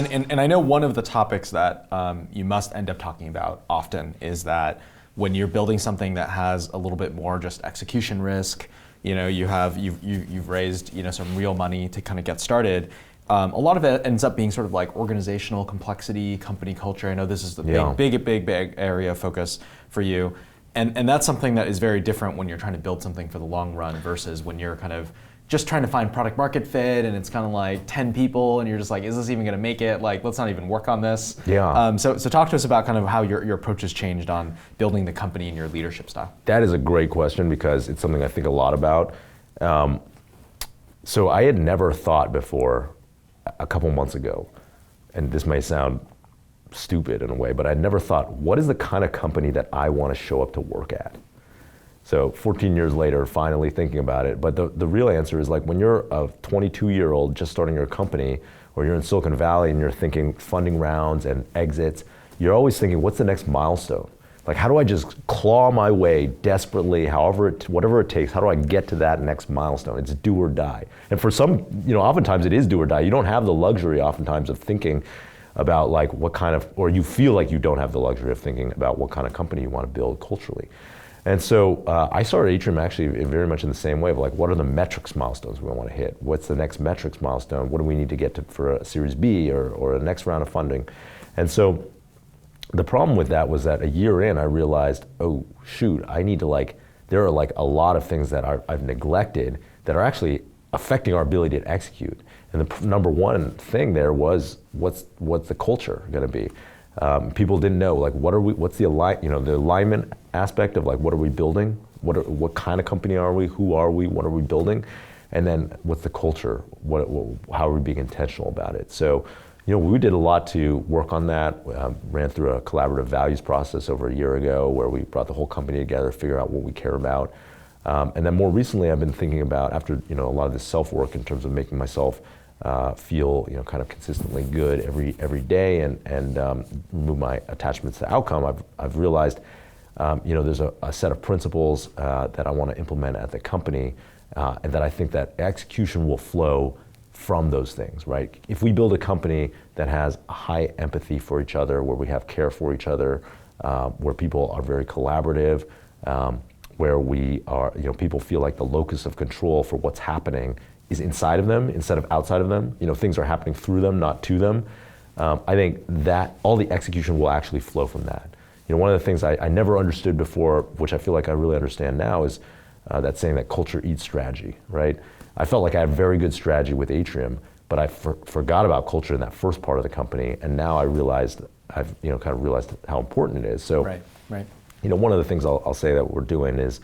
And I know one of the topics that you must end up talking about often is that when you're building something that has a little bit more just execution risk, you've raised some real money to kind of get started. A lot of it ends up being sort of like organizational complexity, company culture. I know this is the big area of focus for you. And that's something that is very different when you're trying to build something for the long run versus when you're kind of just trying to find product market fit and it's kind of like 10 people and you're just like, is this even going to make it? Like, let's not even work on this. Yeah. So talk to us about kind of how your approach has changed on building the company and your leadership style. That is a great question because it's something I think a lot about. So I had never thought before a couple months ago, and this may sound stupid in a way, but I never thought, what is the kind of company that I want to show up to work at? So 14 years later, finally thinking about it. But the real answer is like when you're a 22-year-old just starting your company, or you're in Silicon Valley and you're thinking funding rounds and exits, you're always thinking, what's the next milestone? Like, how do I just claw my way desperately, whatever it takes, how do I get to that next milestone? It's do or die. And for some, oftentimes it is do or die. You don't have the luxury oftentimes of thinking about like what kind of, or you feel like you don't have the luxury of thinking about what kind of company you want to build culturally. And so I started Atrium actually very much in the same way of like, what are the metrics milestones we want to hit? What's the next metrics milestone? What do we need to get to for a Series B or a next round of funding? And so the problem with that was that a year in, I realized, oh shoot, I need to there are like a lot of things that I've neglected that are actually affecting our ability to execute. And the number one thing there was, what's the culture going to be? People didn't know, like, what's the alignment aspect of like, what are we building? What kind of company are we? Who are we? What are we building? And then what's the culture? How are we being intentional about it? So, we did a lot to work on that. Ran through a collaborative values process over a year ago where we brought the whole company together, figure out what we care about. And then more recently, I've been thinking about, after a lot of this self-work in terms of making myself feel kind of consistently good every day and remove my attachments to outcome, I've realized there's a set of principles that I want to implement at the company, and that I think that execution will flow from those things, right? If we build a company that has a high empathy for each other, where we have care for each other, where people are very collaborative, where we are, people feel like the locus of control for what's happening is inside of them instead of outside of them. Things are happening through them, not to them. I think that all the execution will actually flow from that. One of the things I never understood before, which I feel like I really understand now, is that saying that culture eats strategy, right? I felt like I had very good strategy with Atrium, but I forgot about culture in that first part of the company, and now I've kind of realized how important it is. So, right. One of the things I'll say that we're doing is,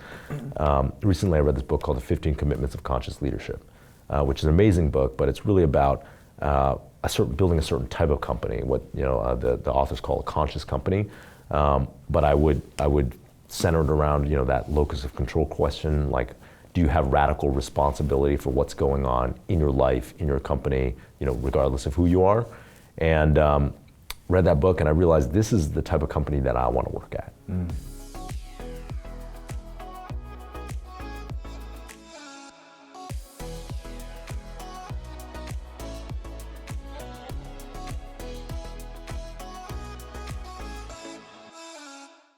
recently I read this book called The 15 Commitments of Conscious Leadership, which is an amazing book, but it's really about building a certain type of company, what the authors call a conscious company. But I would center it around that locus of control question, like, do you have radical responsibility for what's going on in your life, in your company, regardless of who you are? And read that book and I realized this is the type of company that I want to work at.